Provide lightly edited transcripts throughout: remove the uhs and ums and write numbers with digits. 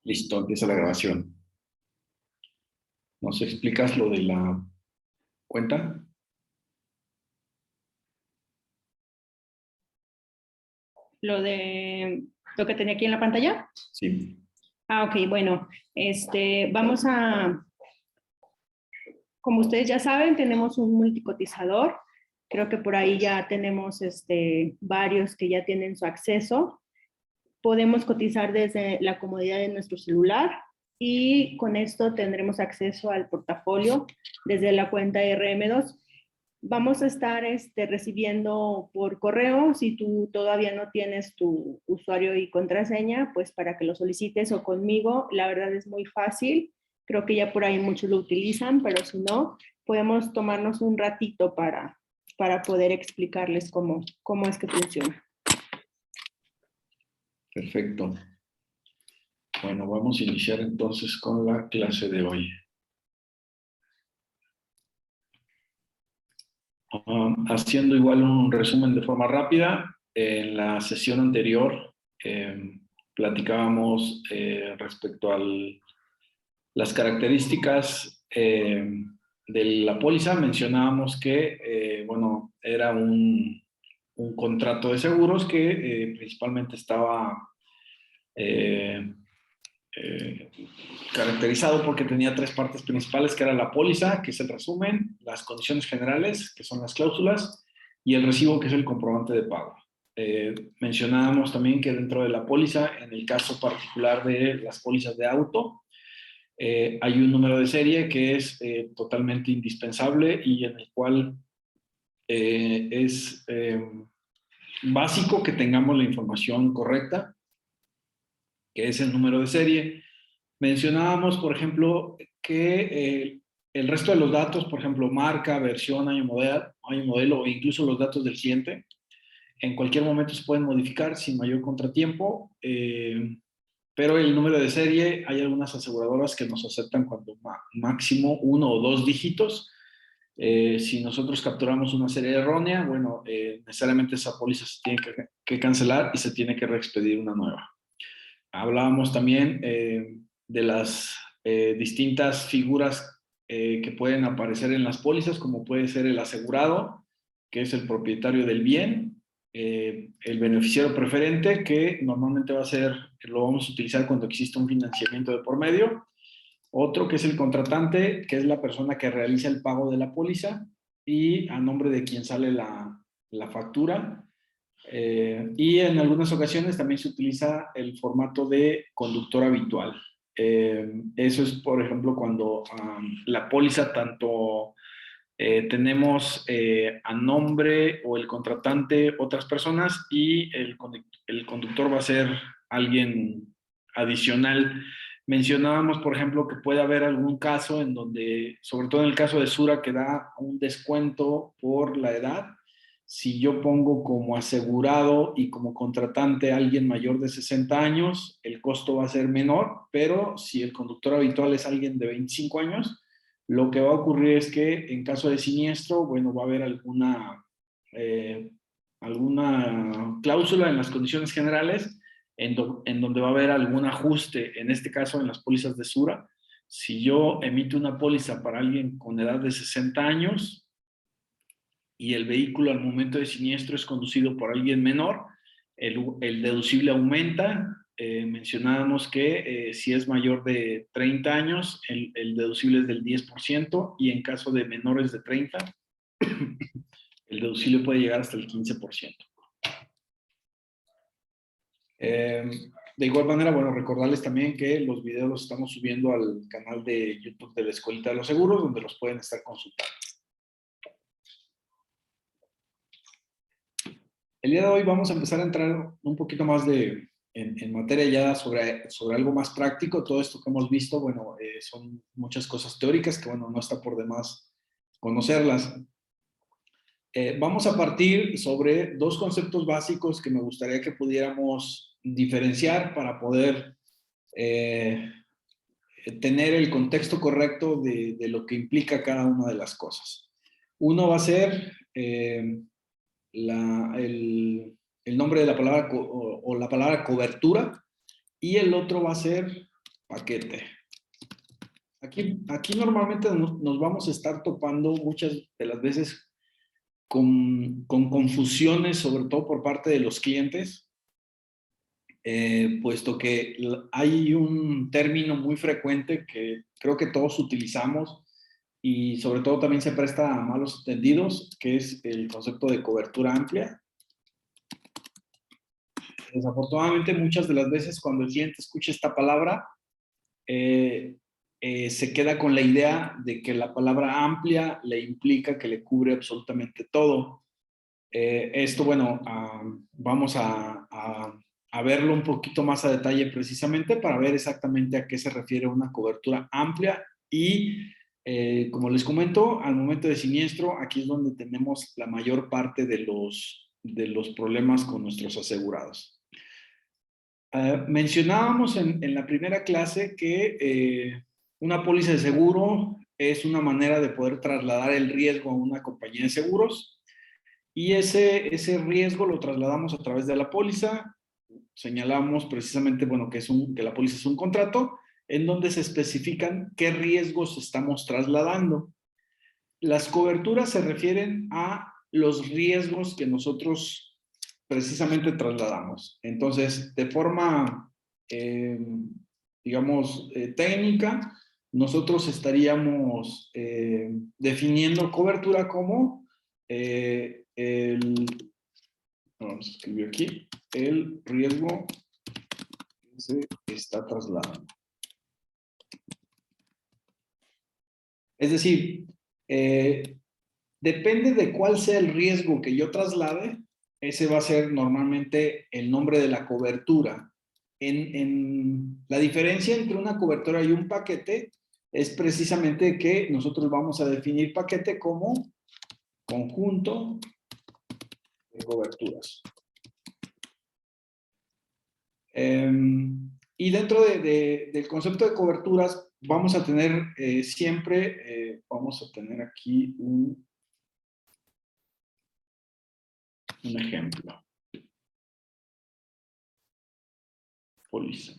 Listo, empieza la grabación. ¿Nos explicas lo de la cuenta? Lo que tenía aquí en la pantalla. Sí. Ok, bueno, vamos a, como ustedes ya saben, tenemos un multicotizador. Creo que por ahí ya tenemos varios que ya tienen su acceso. Podemos cotizar desde la comodidad de nuestro celular y con esto tendremos acceso al portafolio desde la cuenta RM2. Vamos a estar recibiendo por correo, si tú todavía no tienes tu usuario y contraseña, pues para que lo solicites o conmigo, la verdad es muy fácil. Creo que ya por ahí muchos lo utilizan, pero si no, podemos tomarnos un ratito para poder explicarles cómo es que funciona. Perfecto. Bueno, vamos a iniciar entonces con la clase de hoy. Haciendo igual un resumen de forma rápida, en la sesión anterior platicábamos respecto a las características de la póliza. Mencionábamos que, bueno, era un contrato de seguros que principalmente estaba eh, caracterizado porque tenía tres partes principales, que era la póliza, que es el resumen, las condiciones generales, que son las cláusulas, y el recibo, que es el comprobante de pago. Mencionábamos también que dentro de la póliza, en el caso particular de las pólizas de auto, hay un número de serie que es totalmente indispensable y en el cual es básico que tengamos la información correcta, que es el número de serie. Mencionábamos, por ejemplo, que el resto de los datos, por ejemplo, marca, versión, año modelo o incluso los datos del cliente, en cualquier momento se pueden modificar sin mayor contratiempo, pero el número de serie, hay algunas aseguradoras que nos aceptan cuando máximo 1 o 2 dígitos. Si nosotros capturamos una serie errónea, bueno, necesariamente esa póliza se tiene que cancelar y se tiene que reexpedir una nueva. Hablábamos también de las distintas figuras que pueden aparecer en las pólizas, como puede ser el asegurado, que es el propietario del bien, el beneficiario preferente, que normalmente lo vamos a utilizar cuando existe un financiamiento de por medio, otro que es el contratante, que es la persona que realiza el pago de la póliza y a nombre de quien sale la factura. Y en algunas ocasiones también se utiliza el formato de conductor habitual. Eso es, por ejemplo, cuando la póliza tanto tenemos a nombre o el contratante otras personas y el conductor va a ser alguien adicional. Mencionábamos, por ejemplo, que puede haber algún caso en donde, sobre todo en el caso de Sura, que da un descuento por la edad. Si yo pongo como asegurado y como contratante a alguien mayor de 60 años, el costo va a ser menor, pero si el conductor habitual es alguien de 25 años, lo que va a ocurrir es que en caso de siniestro, bueno, va a haber alguna cláusula en las condiciones generales en donde va a haber algún ajuste, en este caso en las pólizas de Sura. Si yo emito una póliza para alguien con edad de 60 años, y el vehículo al momento de siniestro es conducido por alguien menor, el deducible aumenta. Mencionábamos que si es mayor de 30 años, el deducible es del 10% y en caso de menores de 30, el deducible puede llegar hasta el 15%. De igual manera, bueno, recordarles también que los videos los estamos subiendo al canal de YouTube de la Escuelita de los Seguros, donde los pueden estar consultando. El día de hoy vamos a empezar a entrar un poquito más en materia ya sobre algo más práctico. Todo esto que hemos visto, bueno, son muchas cosas teóricas que, bueno, no está por demás conocerlas. Vamos a partir sobre dos conceptos básicos que me gustaría que pudiéramos diferenciar para poder tener el contexto correcto de lo que implica cada una de las cosas. Uno va a ser el nombre de la palabra o la palabra cobertura, y el otro va a ser paquete. Aquí normalmente nos vamos a estar topando muchas de las veces con confusiones, sobre todo por parte de los clientes, puesto que hay un término muy frecuente que creo que todos utilizamos y sobre todo también se presta a malos entendidos, que es el concepto de cobertura amplia. Desafortunadamente, muchas de las veces cuando el cliente escucha esta palabra, se queda con la idea de que la palabra amplia le implica que le cubre absolutamente todo. Esto, bueno, vamos a verlo un poquito más a detalle precisamente para ver exactamente a qué se refiere una cobertura amplia y, como les comento, al momento de siniestro, aquí es donde tenemos la mayor parte de los problemas con nuestros asegurados. Mencionábamos en la primera clase que una póliza de seguro es una manera de poder trasladar el riesgo a una compañía de seguros y ese riesgo lo trasladamos a través de la póliza. Señalamos precisamente, bueno, que la póliza es un contrato en donde se especifican qué riesgos estamos trasladando. Las coberturas se refieren a los riesgos que nosotros precisamente trasladamos. Entonces, de forma, digamos, técnica, nosotros estaríamos definiendo cobertura como vamos a escribir aquí, el riesgo que se está trasladando. Es decir, depende de cuál sea el riesgo que yo traslade, ese va a ser normalmente el nombre de la cobertura. La diferencia entre una cobertura y un paquete es precisamente que nosotros vamos a definir paquete como conjunto de coberturas. Y dentro del concepto de coberturas vamos a tener siempre, vamos a tener aquí un ejemplo. Póliza.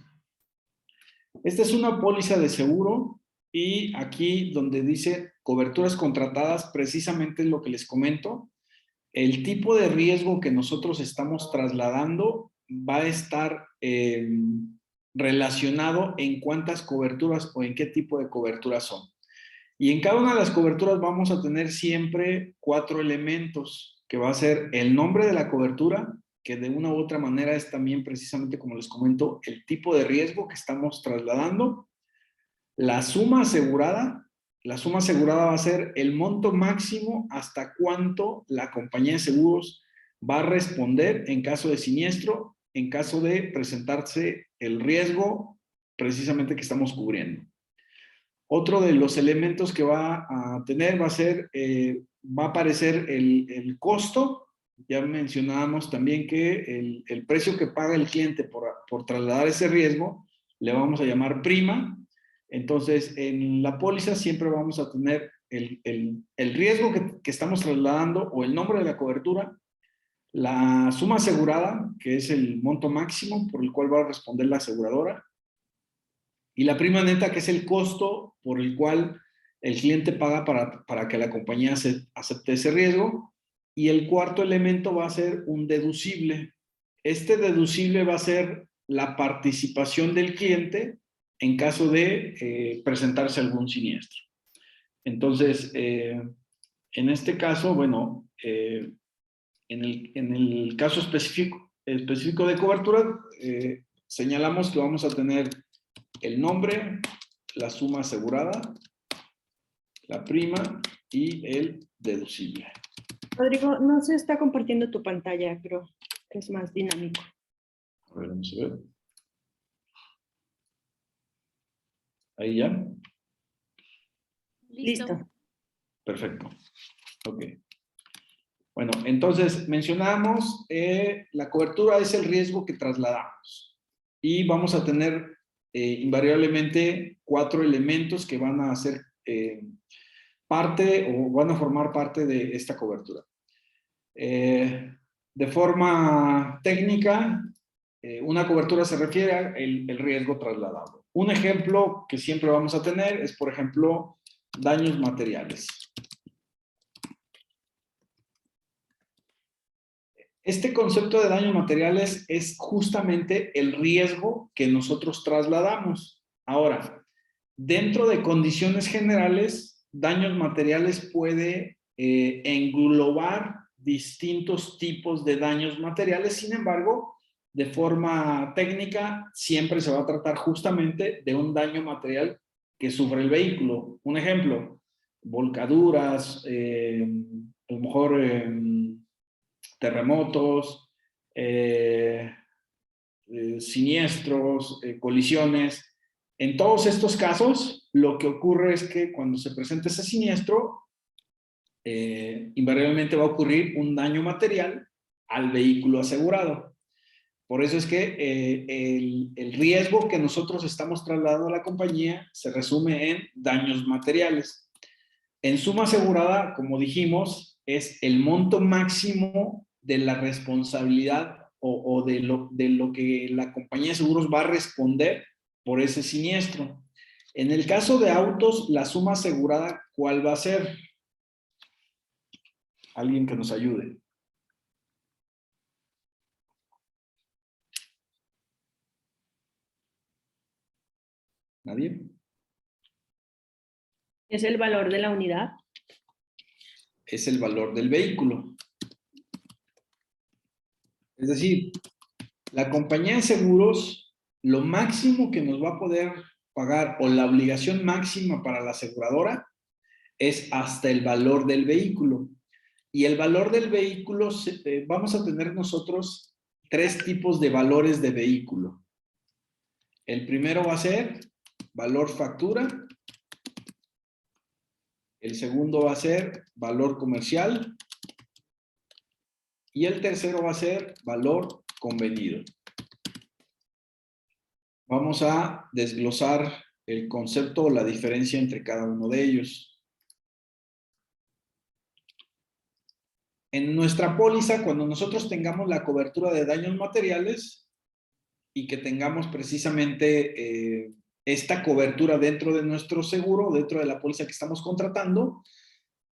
Esta es una póliza de seguro y aquí donde dice coberturas contratadas, precisamente es lo que les comento. El tipo de riesgo que nosotros estamos trasladando va a estar relacionado en cuántas coberturas o en qué tipo de coberturas son. Y en cada una de las coberturas vamos a tener siempre 4 elementos, que va a ser el nombre de la cobertura, que de una u otra manera es también precisamente, como les comento, el tipo de riesgo que estamos trasladando. La suma asegurada va a ser el monto máximo hasta cuánto la compañía de seguros va a responder en caso de siniestro, en caso de presentarse el riesgo precisamente que estamos cubriendo. Otro de los elementos que va a tener va a ser, va a aparecer el costo. Ya mencionábamos también que el precio que paga el cliente por trasladar ese riesgo le vamos a llamar prima. Entonces, en la póliza siempre vamos a tener el riesgo que estamos trasladando o el nombre de la cobertura, la suma asegurada, que es el monto máximo por el cual va a responder la aseguradora, y la prima neta, que es el costo por el cual el cliente paga para que la compañía acepte ese riesgo. Y el cuarto elemento va a ser un deducible. Este deducible va a ser la participación del cliente en caso de presentarse algún siniestro. Entonces, en este caso, bueno, en el caso específico de cobertura, señalamos que vamos a tener el nombre, la suma asegurada, la prima y el deducible. Rodrigo, no se está compartiendo tu pantalla, creo que es más dinámico. A ver, vamos a ver. Ahí ya. Listo. Perfecto. Ok. Bueno, entonces mencionamos la cobertura es el riesgo que trasladamos y vamos a tener invariablemente 4 elementos que van a ser parte o van a formar parte de esta cobertura. De forma técnica, una cobertura se refiere al riesgo trasladado. Un ejemplo que siempre vamos a tener es, por ejemplo, daños materiales. Este concepto de daños materiales es justamente el riesgo que nosotros trasladamos. Ahora, dentro de condiciones generales, daños materiales puede englobar distintos tipos de daños materiales. Sin embargo, de forma técnica, siempre se va a tratar justamente de un daño material que sufre el vehículo. Un ejemplo, volcaduras, a lo mejor terremotos, siniestros, colisiones. En todos estos casos, lo que ocurre es que cuando se presenta ese siniestro, invariablemente va a ocurrir un daño material al vehículo asegurado. Por eso es que el riesgo que nosotros estamos trasladando a la compañía se resume en daños materiales. En suma asegurada, como dijimos, es el monto máximo de la responsabilidad o de lo que la compañía de seguros va a responder por ese siniestro. En el caso de autos, la suma asegurada, ¿cuál va a ser? Alguien que nos ayude. ¿Nadie? ¿Es el valor de la unidad? Es el valor del vehículo. Es decir, la compañía de seguros, lo máximo que nos va a poder pagar o la obligación máxima para la aseguradora es hasta el valor del vehículo. Y el valor del vehículo, vamos a tener nosotros 3 tipos de valores de vehículo. El primero va a ser valor factura. El segundo va a ser valor comercial. Y el tercero va a ser valor convenido. Vamos a desglosar el concepto o la diferencia entre cada uno de ellos. En nuestra póliza, cuando nosotros tengamos la cobertura de daños materiales y que tengamos precisamente esta cobertura dentro de nuestro seguro, dentro de la póliza que estamos contratando,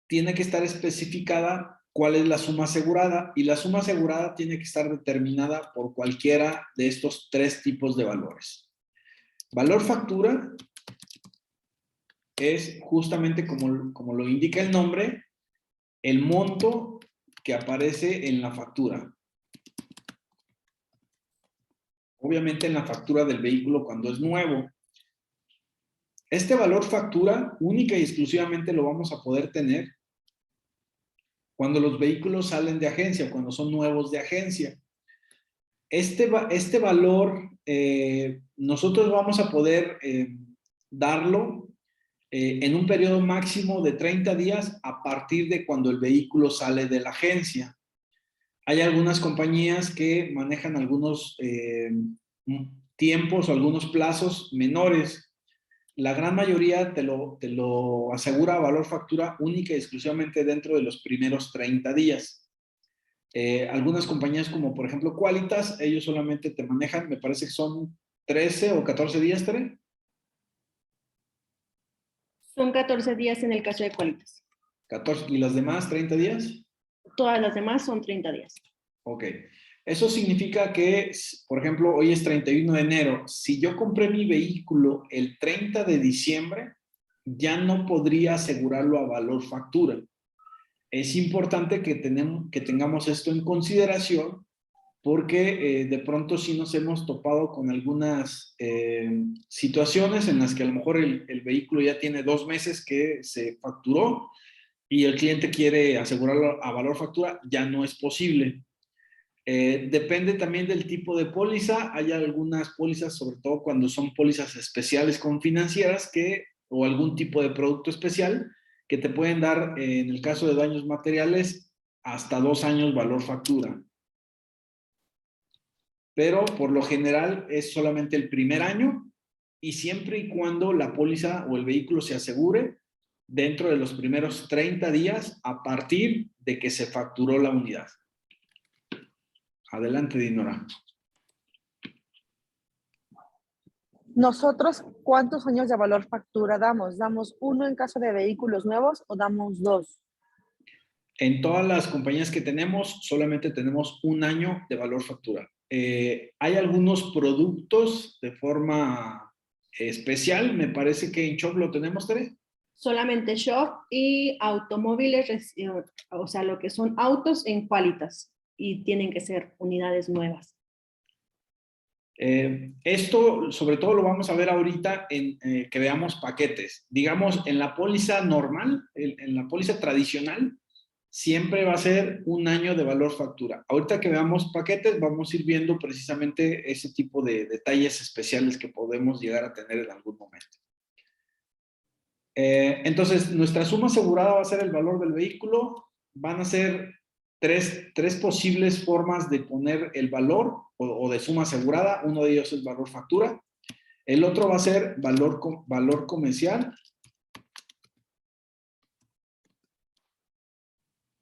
tiene que estar especificada cuál es la suma asegurada, y la suma asegurada tiene que estar determinada por cualquiera de estos 3 tipos de valores. Valor factura es justamente como lo indica el nombre, el monto que aparece en la factura. Obviamente en la factura del vehículo cuando es nuevo. Este valor factura única y exclusivamente lo vamos a poder tener cuando los vehículos salen de agencia, cuando son nuevos de agencia. Este valor nosotros vamos a poder darlo en un periodo máximo de 30 días a partir de cuando el vehículo sale de la agencia. Hay algunas compañías que manejan algunos tiempos o algunos plazos menores. La gran mayoría te lo asegura valor factura única y exclusivamente dentro de los primeros 30 días. Algunas compañías como por ejemplo Qualitas, ellos solamente te manejan, me parece que son 13 o 14 días, Tere. Son 14 días en el caso de Qualitas. 14, ¿y las demás 30 días? Todas las demás son 30 días. Ok. Eso significa que, por ejemplo, hoy es 31 de enero. Si yo compré mi vehículo el 30 de diciembre, ya no podría asegurarlo a valor factura. Es importante que tengamos esto en consideración porque de pronto sí nos hemos topado con algunas situaciones en las que a lo mejor el vehículo ya tiene 2 meses que se facturó y el cliente quiere asegurarlo a valor factura, ya no es posible. Depende también del tipo de póliza. Hay algunas pólizas, sobre todo cuando son pólizas especiales con financieras o algún tipo de producto especial que te pueden dar, en el caso de daños materiales, hasta 2 años valor factura. Pero por lo general es solamente el primer año y siempre y cuando la póliza o el vehículo se asegure dentro de los primeros 30 días a partir de que se facturó la unidad. Adelante, Dinora. Nosotros, ¿cuántos años de valor factura damos? ¿Damos uno en caso de vehículos nuevos o damos dos? En todas las compañías que tenemos, solamente tenemos un año de valor factura. Hay algunos productos de forma especial, me parece que en Shop lo tenemos, Tere. Solamente shop y automóviles, o sea, lo que son autos en Qualitas y tienen que ser unidades nuevas. Esto sobre todo lo vamos a ver ahorita en que veamos paquetes. Digamos, en la póliza normal, en la póliza tradicional, siempre va a ser un año de valor factura. Ahorita que veamos paquetes, vamos a ir viendo precisamente ese tipo de detalles especiales que podemos llegar a tener en algún momento. Entonces, nuestra suma asegurada va a ser el valor del vehículo. Van a ser tres posibles formas de poner el valor o de suma asegurada. Uno de ellos es valor factura. El otro va a ser valor comercial.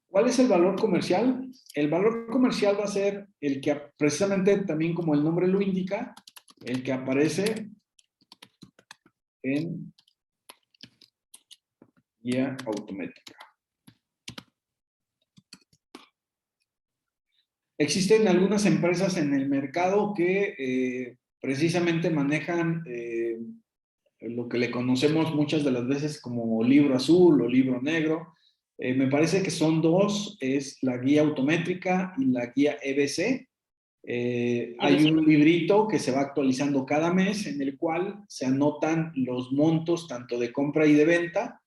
¿Cuál es el valor comercial? El valor comercial va a ser el que precisamente también como el nombre lo indica, el que aparece en guía automática. Existen algunas empresas en el mercado que precisamente manejan lo que le conocemos muchas de las veces como libro azul o libro negro. Me parece que son dos, es la guía autométrica y la guía EBC. Hay un librito que se va actualizando cada mes en el cual se anotan los montos tanto de compra y de venta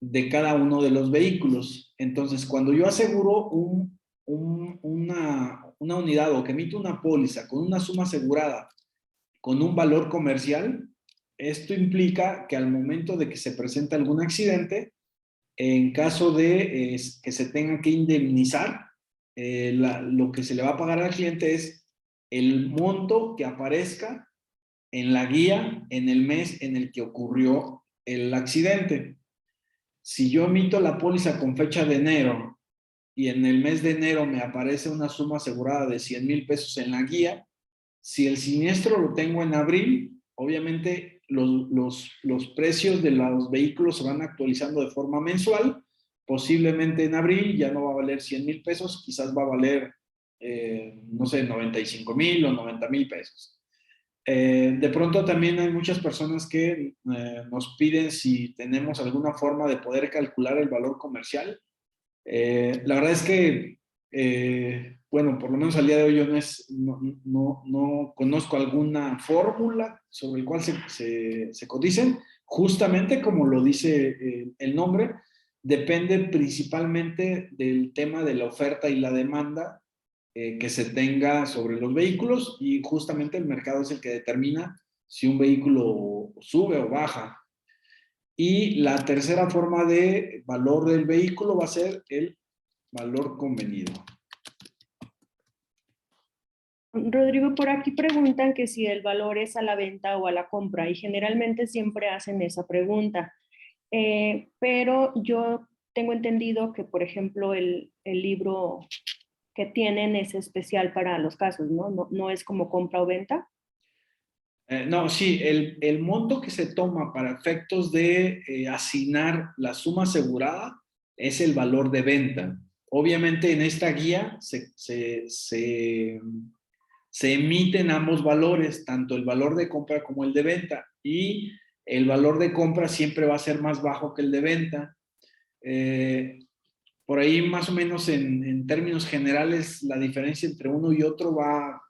de cada uno de los vehículos. Entonces, cuando yo aseguro una unidad o que emito una póliza con una suma asegurada con un valor comercial, esto implica que al momento de que se presenta algún accidente, en caso de que se tenga que indemnizar, lo que se le va a pagar al cliente es el monto que aparezca en la guía en el mes en el que ocurrió el accidente. Si yo emito la póliza con fecha de enero y en el mes de enero me aparece una suma asegurada de 100,000 pesos en la guía, si el siniestro lo tengo en abril, obviamente los precios de los vehículos se van actualizando de forma mensual. Posiblemente en abril ya no va a valer 100,000 pesos, quizás va a valer, no sé, 95,000 o 90,000 pesos. De pronto también hay muchas personas que nos piden si tenemos alguna forma de poder calcular el valor comercial. La verdad es que, bueno, por lo menos al día de hoy yo no conozco alguna fórmula sobre el cual se coticen. Justamente como lo dice el nombre, depende principalmente del tema de la oferta y la demanda que se tenga sobre los vehículos y justamente el mercado es el que determina si un vehículo sube o baja. Y la tercera forma de valor del vehículo va a ser el valor convenido. Rodrigo, por aquí preguntan que si el valor es a la venta o a la compra y generalmente siempre hacen esa pregunta. Pero yo tengo entendido que, por ejemplo, el libro que tienen es especial para los casos, ¿no? No es como compra o venta. No, sí, el monto que se toma para efectos de asignar la suma asegurada es el valor de venta. Obviamente en esta guía se emiten ambos valores, tanto el valor de compra como el de venta, y el valor de compra siempre va a ser más bajo que el de venta. Por ahí más o menos en términos generales la diferencia entre uno y otro va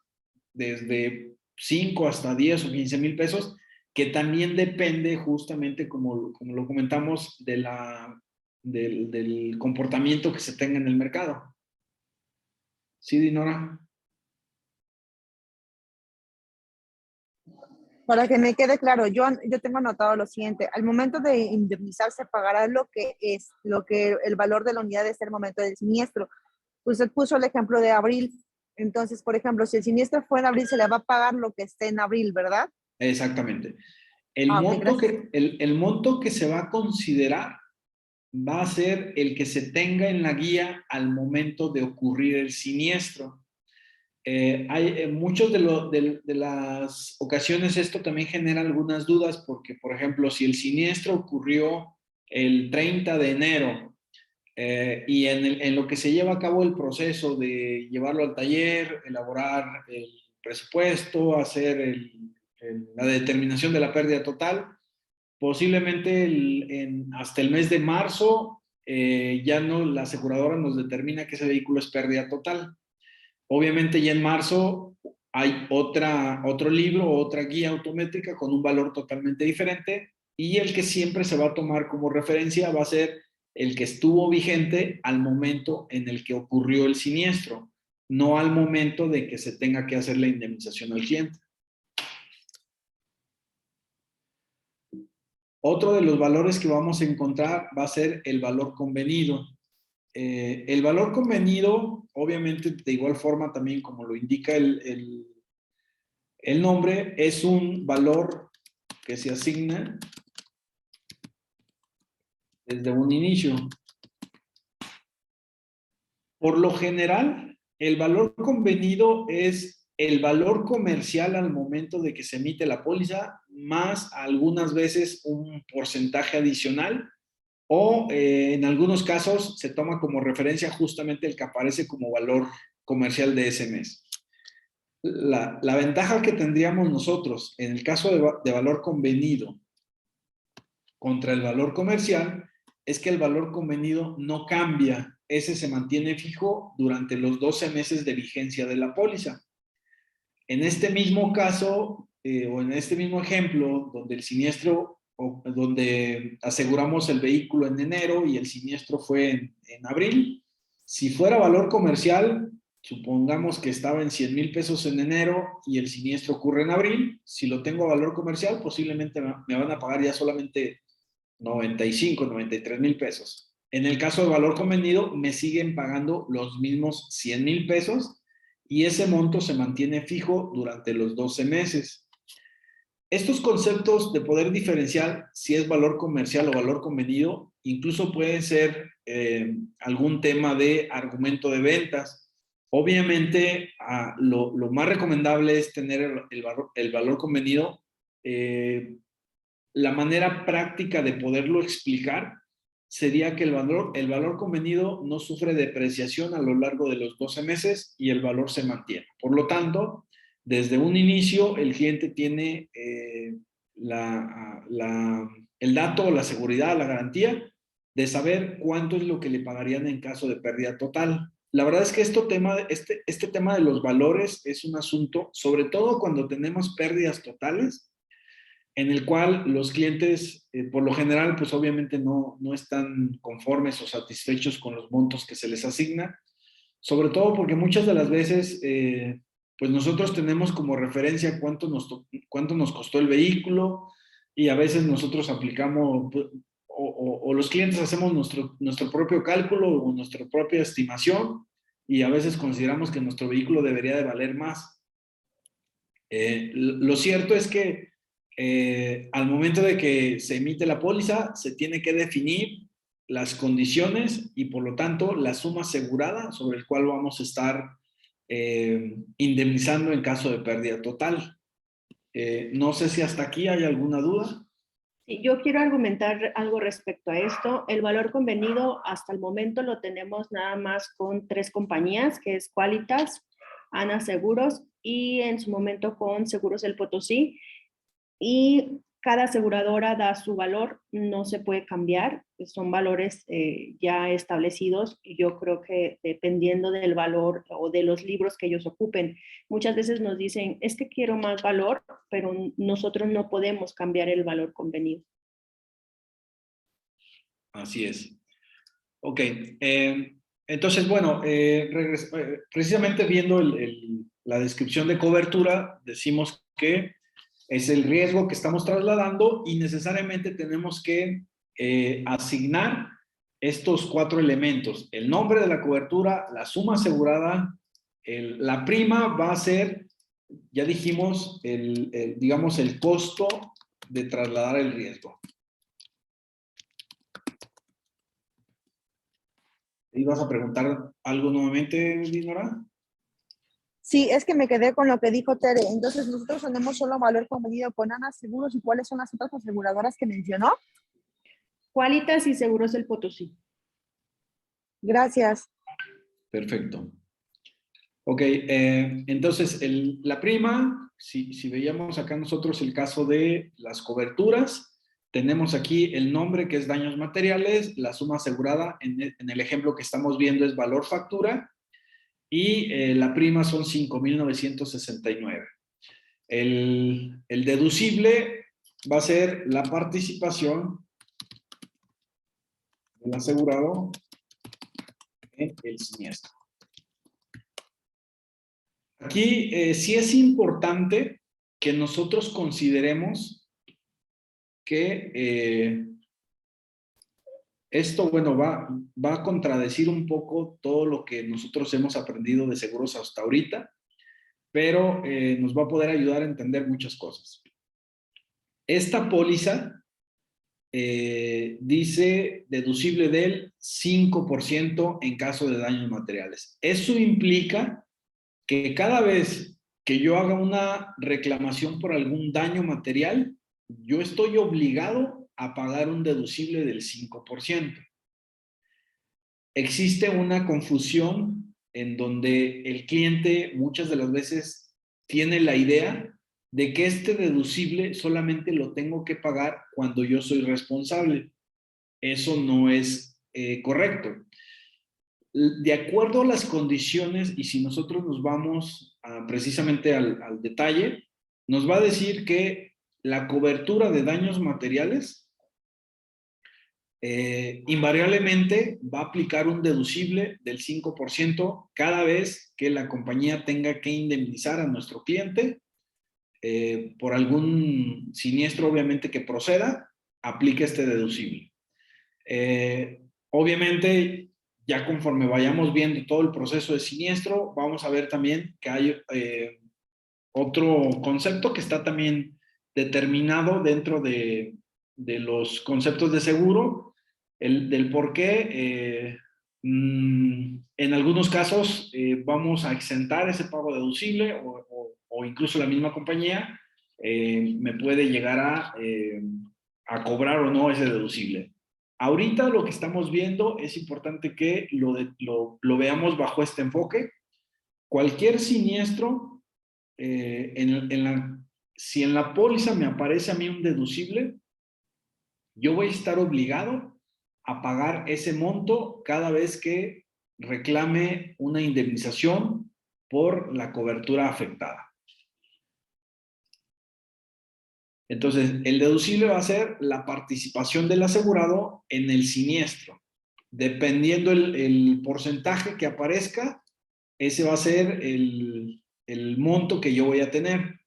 desde 5 hasta 10 o 15,000 pesos, que también depende justamente, como lo comentamos, del comportamiento que se tenga en el mercado. ¿Sí, Dinora? Para que me quede claro, yo tengo anotado lo siguiente: al momento de indemnizarse pagará lo que el valor de la unidad es el momento del siniestro. Usted puso el ejemplo de abril. Entonces, por ejemplo, si el siniestro fue en abril, se le va a pagar lo que esté en abril, ¿verdad? Exactamente. El Ok, gracias. el monto que se va a considerar va a ser el que se tenga en la guía al momento de ocurrir el siniestro. Muchos de las ocasiones esto también genera algunas dudas porque, por ejemplo, si el siniestro ocurrió el 30 de enero y en lo que se lleva a cabo el proceso de llevarlo al taller, elaborar el presupuesto, hacer la determinación de la pérdida total, posiblemente hasta el mes de marzo ya no, la aseguradora nos determina que ese vehículo es pérdida total. Obviamente ya en marzo hay otro libro, otra guía autométrica con un valor totalmente diferente y el que siempre se va a tomar como referencia va a ser el que estuvo vigente al momento en el que ocurrió el siniestro, no al momento de que se tenga que hacer la indemnización al cliente. Otro de los valores que vamos a encontrar va a ser el valor convenido. El valor convenido, obviamente, de igual forma también como lo indica el nombre, es un valor que se asigna desde un inicio. Por lo general, el valor convenido es el valor comercial al momento de que se emite la póliza, más algunas veces un porcentaje adicional, o en algunos casos se toma como referencia justamente el que aparece como valor comercial de ese mes. La ventaja que tendríamos nosotros en el caso de valor convenido contra el valor comercial es que el valor convenido no cambia, ese se mantiene fijo durante los 12 meses de vigencia de la póliza. En este mismo caso, o en este mismo ejemplo, donde el siniestro, donde aseguramos el vehículo en enero y el siniestro fue en abril, si fuera valor comercial, supongamos que estaba en 100,000 pesos en enero y el siniestro ocurre en abril, si lo tengo a valor comercial, posiblemente me van a pagar ya solamente 95, 93,000 pesos. En el caso de valor convenido, me siguen pagando los mismos 100,000 pesos y ese monto se mantiene fijo durante los 12 meses. Estos conceptos de poder diferenciar si es valor comercial o valor convenido, incluso pueden ser algún tema de argumento de ventas. Obviamente, lo más recomendable es tener el valor convenido. La manera práctica de poderlo explicar sería que el valor convenido no sufre depreciación a lo largo de los 12 meses y el valor se mantiene. Por lo tanto, desde un inicio, el cliente tiene el dato, la seguridad, la garantía de saber cuánto es lo que le pagarían en caso de pérdida total. La verdad es que este tema de los valores es un asunto, sobre todo cuando tenemos pérdidas totales, en el cual los clientes, por lo general, pues obviamente no están conformes o satisfechos con los montos que se les asigna, sobre todo porque muchas de las veces, pues nosotros tenemos como referencia cuánto nos costó el vehículo y a veces nosotros aplicamos, o los clientes hacemos nuestro propio cálculo o nuestra propia estimación y a veces consideramos que nuestro vehículo debería de valer más. Lo cierto es que al momento de que se emite la póliza, se tiene que definir las condiciones y por lo tanto la suma asegurada sobre el cual vamos a estar indemnizando en caso de pérdida total. No sé si hasta aquí hay alguna duda. Sí, yo quiero argumentar algo respecto a esto. El valor convenido hasta el momento lo tenemos nada más con 3 compañías, que es Qualitas, Ana Seguros y en su momento con Seguros del Potosí. Y cada aseguradora da su valor, no se puede cambiar, son valores ya establecidos y yo creo que dependiendo del valor o de los libros que ellos ocupen, muchas veces nos dicen, es que quiero más valor, pero nosotros no podemos cambiar el valor convenido. Así es. Ok. Entonces, bueno, precisamente viendo la descripción de cobertura, decimos que es el riesgo que estamos trasladando y necesariamente tenemos que asignar estos 4 elementos. El nombre de la cobertura, la suma asegurada, la prima va a ser, ya dijimos, digamos, el costo de trasladar el riesgo. ¿Ibas a preguntar algo nuevamente, Dinora? Sí, es que me quedé con lo que dijo Tere. Entonces, nosotros tenemos solo valor convenido con Ana Seguros. ¿Y cuáles son las otras aseguradoras que mencionó? Qualitas y Seguros del Potosí. Gracias. Perfecto. Ok, entonces la prima, si veíamos acá nosotros el caso de las coberturas, tenemos aquí el nombre que es daños materiales, la suma asegurada en el ejemplo que estamos viendo es valor factura y la prima son 5,969. El deducible va a ser la participación del asegurado en el siniestro. Aquí sí es importante que nosotros consideremos que esto, bueno, va a contradecir un poco todo lo que nosotros hemos aprendido de seguros hasta ahorita, pero nos va a poder ayudar a entender muchas cosas. Esta póliza dice deducible del 5% en caso de daños materiales. Eso implica que cada vez que yo haga una reclamación por algún daño material, yo estoy obligado a pagar un deducible del 5%. Existe una confusión en donde el cliente muchas de las veces tiene la idea de que este deducible solamente lo tengo que pagar cuando yo soy responsable. Eso no es correcto. De acuerdo a las condiciones, y si nosotros nos vamos precisamente al detalle, nos va a decir que la cobertura de daños materiales invariablemente va a aplicar un deducible del 5% cada vez que la compañía tenga que indemnizar a nuestro cliente por algún siniestro, obviamente, que proceda, aplique este deducible. Obviamente, ya conforme vayamos viendo todo el proceso de siniestro, vamos a ver también que hay otro concepto que está también determinado dentro de los conceptos de seguro, del por qué en algunos casos vamos a exentar ese pago deducible o incluso la misma compañía me puede llegar a cobrar o no ese deducible. Ahorita lo que estamos viendo es importante que lo veamos bajo este enfoque. Cualquier siniestro, si en la póliza me aparece a mí un deducible, yo voy a estar obligado a pagar ese monto cada vez que reclame una indemnización por la cobertura afectada. Entonces, el deducible va a ser la participación del asegurado en el siniestro. Dependiendo el porcentaje que aparezca, ese va a ser el monto que yo voy a tener.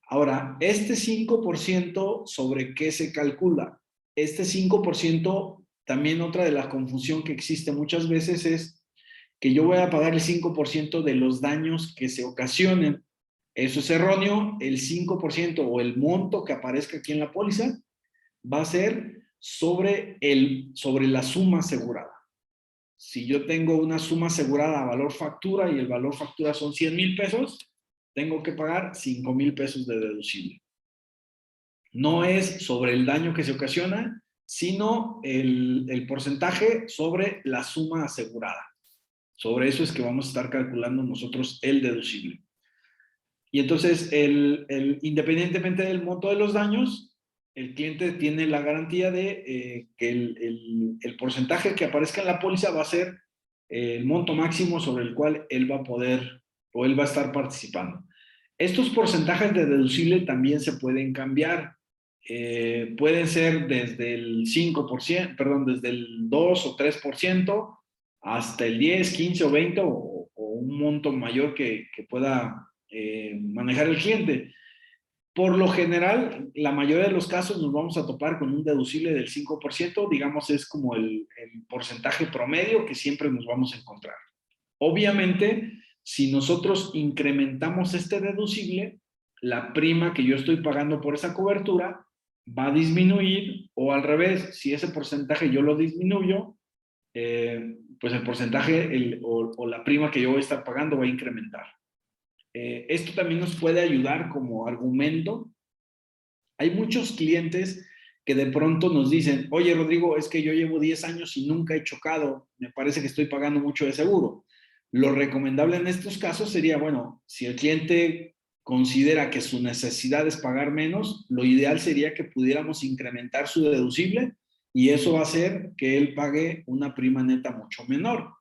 Ahora, este 5%, ¿sobre qué se calcula? Este 5%, también otra de la confusión que existe muchas veces es que yo voy a pagar el 5% de los daños que se ocasionen. Eso es erróneo. El 5% o el monto que aparezca aquí en la póliza va a ser sobre la suma asegurada. Si yo tengo una suma asegurada a valor factura y el valor factura son 100,000 pesos, tengo que pagar 5,000 pesos de deducible. No es sobre el daño que se ocasiona, sino el porcentaje sobre la suma asegurada. Sobre eso es que vamos a estar calculando nosotros el deducible. Y entonces, independientemente del monto de los daños, el cliente tiene la garantía de que el porcentaje que aparezca en la póliza va a ser el monto máximo sobre el cual él va a poder o él va a estar participando. Estos porcentajes de deducible también se pueden cambiar. Pueden ser desde el 5%, perdón, desde el 2 o 3% hasta el 10, 15 o 20 o un monto mayor que pueda manejar el cliente. Por lo general, la mayoría de los casos nos vamos a topar con un deducible del 5%, digamos es como el porcentaje promedio que siempre nos vamos a encontrar. Obviamente, si nosotros incrementamos este deducible, la prima que yo estoy pagando por esa cobertura va a disminuir, o al revés, si ese porcentaje yo lo disminuyo, pues el porcentaje o la prima que yo voy a estar pagando va a incrementar. Esto también nos puede ayudar como argumento. Hay muchos clientes que de pronto nos dicen, oye Rodrigo, es que yo llevo 10 años y nunca he chocado, me parece que estoy pagando mucho de seguro. Lo recomendable en estos casos sería, bueno, si el cliente considera que su necesidad es pagar menos, lo ideal sería que pudiéramos incrementar su deducible y eso va a hacer que él pague una prima neta mucho menor.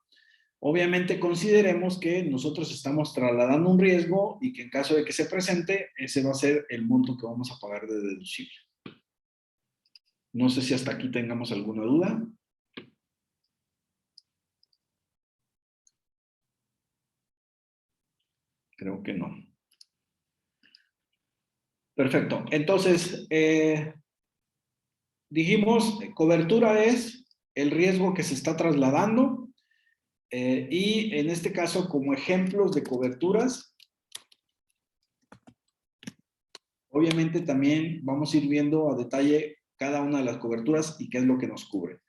Obviamente consideremos que nosotros estamos trasladando un riesgo y que en caso de que se presente, ese va a ser el monto que vamos a pagar de deducible. No sé si hasta aquí tengamos alguna duda. Creo que no. Perfecto. Entonces, dijimos, cobertura es el riesgo que se está trasladando y en este caso, como ejemplos de coberturas, obviamente también vamos a ir viendo a detalle cada una de las coberturas y qué es lo que nos cubre.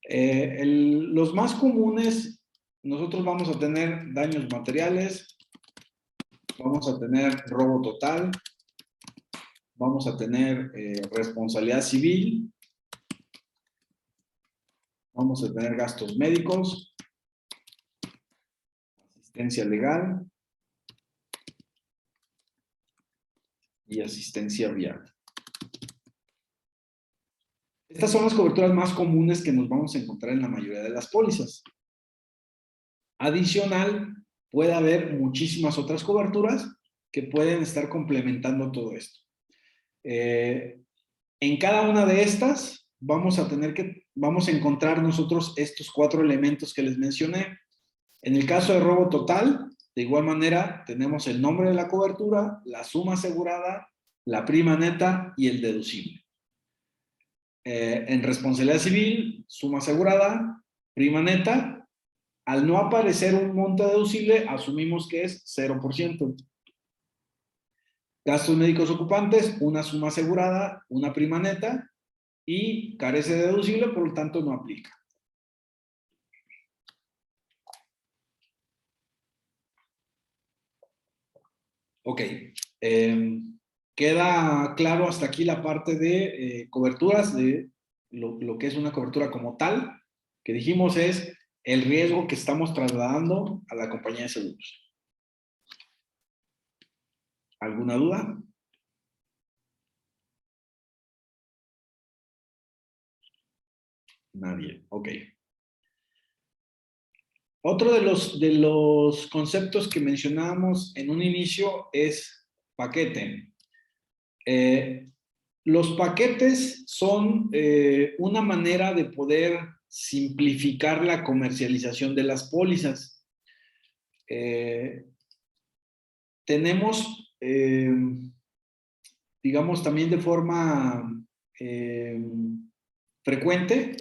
Los más comunes, nosotros vamos a tener daños materiales, vamos a tener robo total, vamos a tener responsabilidad civil, vamos a tener gastos médicos, asistencia legal y asistencia vial. Estas son las coberturas más comunes que nos vamos a encontrar en la mayoría de las pólizas. Adicional, puede haber muchísimas otras coberturas que pueden estar complementando todo esto. En cada una de estas vamos a encontrar nosotros estos 4 elementos que les mencioné. En el caso de robo total, de igual manera, tenemos el nombre de la cobertura, la suma asegurada, la prima neta y el deducible. En responsabilidad civil, suma asegurada, prima neta. Al no aparecer un monto deducible, asumimos que es 0%. Gastos médicos ocupantes, una suma asegurada, una prima neta y carece de deducible, por lo tanto no aplica. Ok. Queda claro hasta aquí la parte de coberturas, de lo que es una cobertura como tal, que dijimos es el riesgo que estamos trasladando a la compañía de seguros. ¿Alguna duda? Nadie. Ok. Otro de los conceptos que mencionábamos en un inicio es paquete. Los paquetes son una manera de poder simplificar la comercialización de las pólizas. Tenemos, digamos, también de forma frecuente,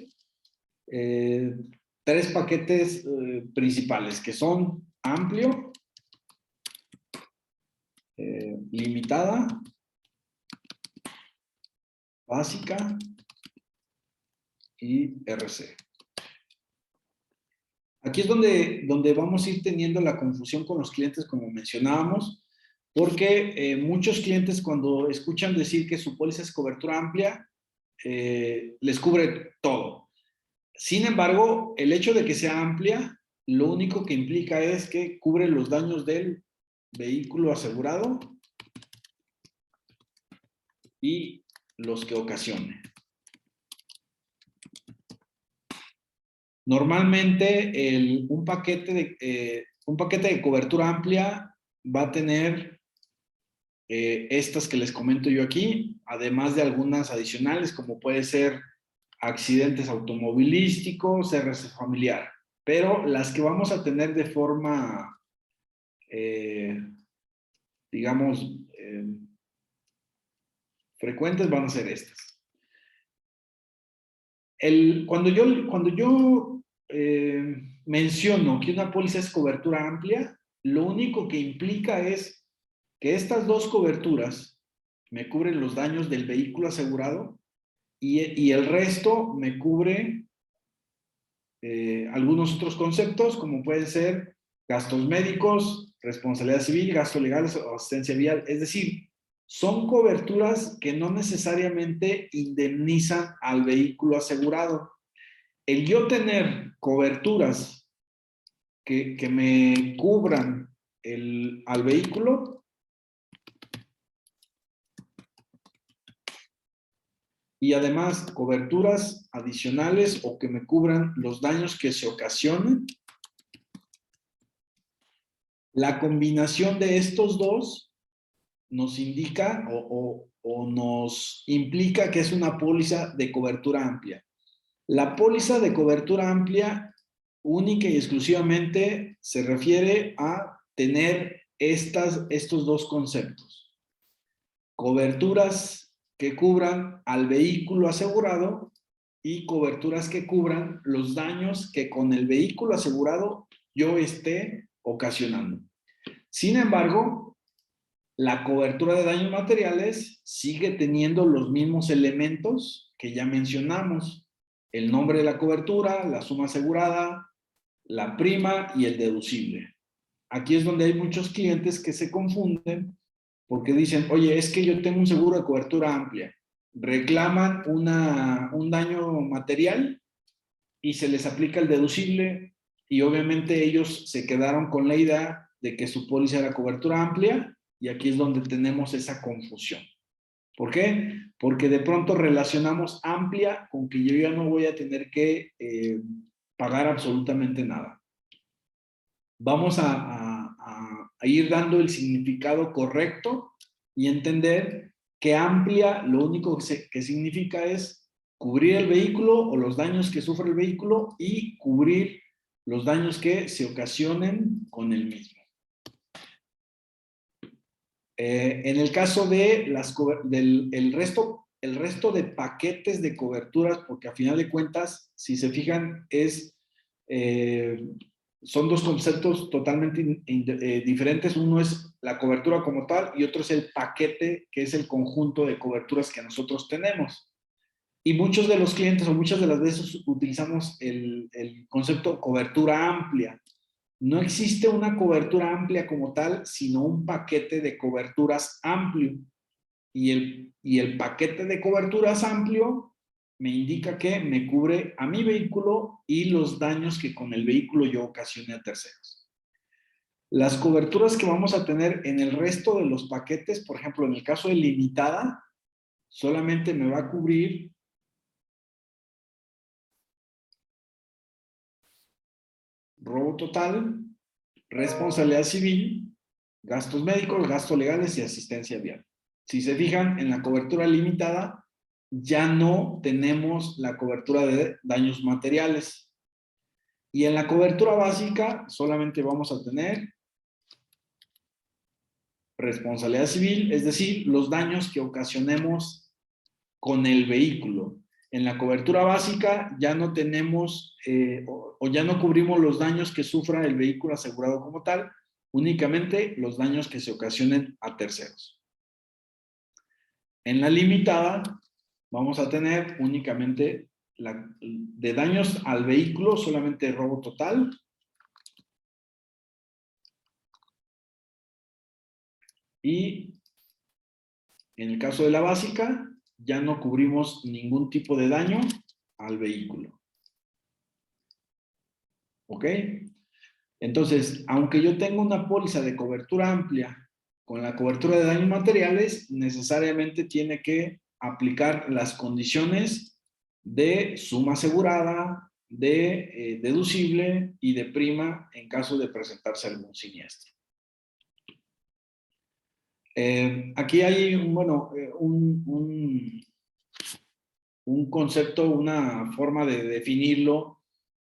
3 paquetes principales, que son amplio, limitada, básica y RC. Aquí es donde vamos a ir teniendo la confusión con los clientes, como mencionábamos, porque muchos clientes cuando escuchan decir que su póliza es cobertura amplia, les cubre todo. Sin embargo, el hecho de que sea amplia, lo único que implica es que cubre los daños del vehículo asegurado y los que ocasione. Normalmente un paquete de cobertura amplia va a tener estas que les comento yo aquí, además de algunas adicionales como puede ser accidentes automovilísticos, RC familiar. Pero las que vamos a tener de forma, digamos, frecuentes van a ser estas. Cuando yo menciono que una póliza es cobertura amplia, lo único que implica es que estas 2 coberturas me cubren los daños del vehículo asegurado y el resto me cubre algunos otros conceptos, como pueden ser gastos médicos, responsabilidad civil, gasto legal o asistencia vial. Es decir, son coberturas que no necesariamente indemnizan al vehículo asegurado. El yo tener coberturas que me cubran al vehículo y además coberturas adicionales o que me cubran los daños que se ocasionen, la combinación de estos dos nos indica o nos implica que es una póliza de cobertura amplia. La póliza de cobertura amplia única y exclusivamente se refiere a tener estos dos conceptos. Coberturas que cubran al vehículo asegurado y coberturas que cubran los daños que con el vehículo asegurado yo esté ocasionando. Sin embargo, la cobertura de daños materiales sigue teniendo los mismos elementos que ya mencionamos. El nombre de la cobertura, la suma asegurada, la prima y el deducible. Aquí es donde hay muchos clientes que se confunden porque dicen, oye, es que yo tengo un seguro de cobertura amplia. Reclaman un daño material y se les aplica el deducible y obviamente ellos se quedaron con la idea de que su póliza era cobertura amplia y aquí es donde tenemos esa confusión. ¿Por qué? Porque de pronto relacionamos amplia con que yo ya no voy a tener que pagar absolutamente nada. Vamos a ir dando el significado correcto y entender que amplia lo único que significa es cubrir el vehículo o los daños que sufre el vehículo y cubrir los daños que se ocasionen con el mismo. En el caso de el resto de paquetes de coberturas, porque a final de cuentas, si se fijan, son dos conceptos totalmente diferentes. Uno es la cobertura como tal y otro es el paquete, que es el conjunto de coberturas que nosotros tenemos. Y muchos de los clientes o muchas de las veces utilizamos el concepto cobertura amplia. No existe una cobertura amplia como tal, sino un paquete de coberturas amplio. Y el paquete de coberturas amplio me indica que me cubre a mi vehículo y los daños que con el vehículo yo ocasione a terceros. Las coberturas que vamos a tener en el resto de los paquetes, por ejemplo, en el caso de limitada, solamente me va a cubrir robo total, responsabilidad civil, gastos médicos, gastos legales y asistencia vial. Si se fijan, en la cobertura limitada ya no tenemos la cobertura de daños materiales. Y en la cobertura básica solamente vamos a tener responsabilidad civil, es decir, los daños que ocasionemos con el vehículo. En la cobertura básica ya no tenemos o ya no cubrimos los daños que sufra el vehículo asegurado como tal, únicamente los daños que se ocasionen a terceros. En la limitada vamos a tener únicamente de daños al vehículo, solamente robo total. Y en el caso de la básica, ya no cubrimos ningún tipo de daño al vehículo. ¿Ok? Entonces, aunque yo tenga una póliza de cobertura amplia con la cobertura de daños materiales, necesariamente tiene que aplicar las condiciones de suma asegurada, de deducible y de prima en caso de presentarse algún siniestro. Aquí hay un concepto, una forma de definirlo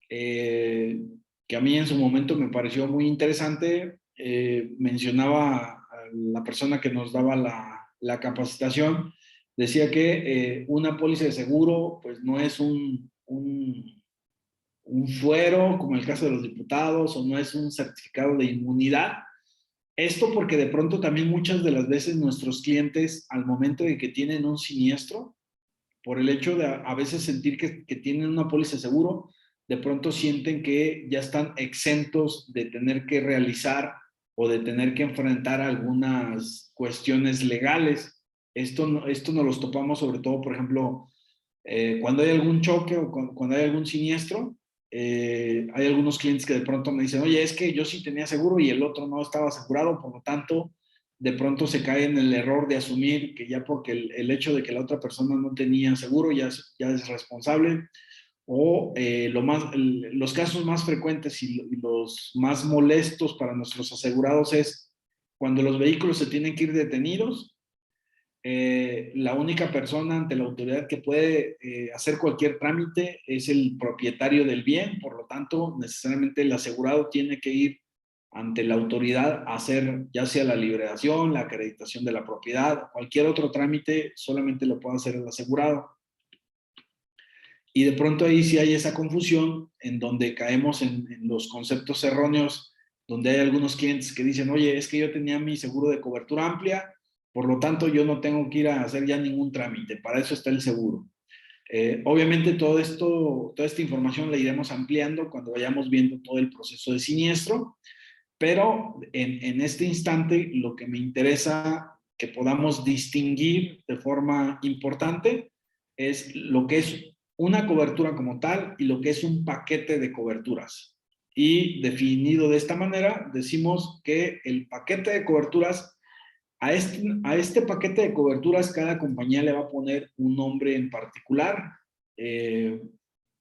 que a mí en su momento me pareció muy interesante. Mencionaba a la persona que nos daba la capacitación, decía que una póliza de seguro pues no es un fuero como el caso de los diputados o no es un certificado de inmunidad. Esto porque de pronto también muchas de las veces nuestros clientes al momento de que tienen un siniestro, por el hecho de a veces sentir que tienen una póliza de seguro, de pronto sienten que ya están exentos de tener que realizar o de tener que enfrentar algunas cuestiones legales. Esto nos los topamos sobre todo, por ejemplo, cuando hay algún choque o cuando hay algún siniestro. Hay algunos clientes que de pronto me dicen, oye, es que yo sí tenía seguro y el otro no estaba asegurado, por lo tanto, de pronto se cae en el error de asumir que ya porque el hecho de que la otra persona no tenía seguro ya es responsable. O los casos más frecuentes y los más molestos para nuestros asegurados es cuando los vehículos se tienen que ir detenidos. La única persona ante la autoridad que puede hacer cualquier trámite es el propietario del bien, por lo tanto, necesariamente el asegurado tiene que ir ante la autoridad a hacer ya sea la liberación, la acreditación de la propiedad, cualquier otro trámite, solamente lo puede hacer el asegurado. Y de pronto ahí sí hay esa confusión en donde caemos en los conceptos erróneos, donde hay algunos clientes que dicen, oye, es que yo tenía mi seguro de cobertura amplia, por lo tanto yo no tengo que ir a hacer ya ningún trámite, para eso está el seguro. Obviamente toda esta información la iremos ampliando cuando vayamos viendo todo el proceso de siniestro, pero en este instante lo que me interesa que podamos distinguir de forma importante es lo que es una cobertura como tal y lo que es un paquete de coberturas. Y definido de esta manera, decimos que el paquete de coberturas, a este paquete de coberturas cada compañía le va a poner un nombre en particular. Eh,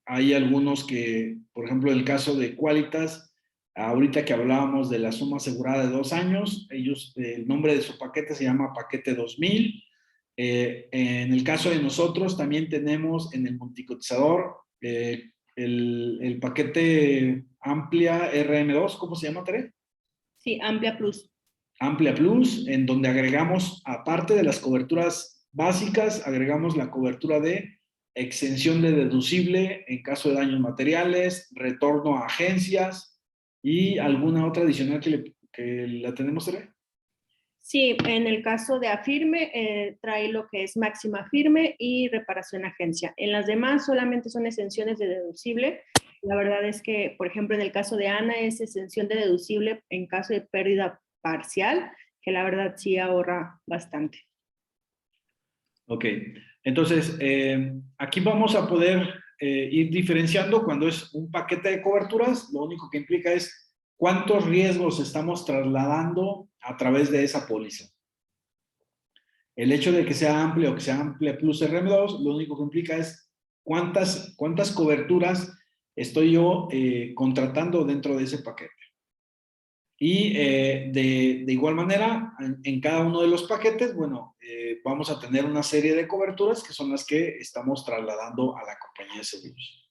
Hay algunos que, por ejemplo, en el caso de Qualitas, ahorita que hablábamos de la suma asegurada de 2 años, el nombre de su paquete se llama paquete 2000. En el caso de nosotros, también tenemos en el multicotizador el paquete Amplia RM2, ¿cómo se llama, Tere? Sí, Amplia Plus. Amplia Plus, en donde agregamos, aparte de las coberturas básicas, agregamos la cobertura de exención de deducible en caso de daños materiales, retorno a agencias y alguna otra adicional que la tenemos, Tere. Sí, en el caso de Afirme, trae lo que es máxima firme y reparación agencia. En las demás solamente son exenciones de deducible. La verdad es que, por ejemplo, en el caso de Ana es exención de deducible en caso de pérdida parcial, que la verdad sí ahorra bastante. Ok, entonces aquí vamos a poder ir diferenciando cuando es un paquete de coberturas. Lo único que implica es cuántos riesgos estamos trasladando a través de esa póliza. El hecho de que sea amplia o que sea amplia plus RM2, lo único que implica es cuántas coberturas estoy yo contratando dentro de ese paquete. Y de igual manera, en cada uno de los paquetes, bueno, vamos a tener una serie de coberturas que son las que estamos trasladando a la compañía de seguros.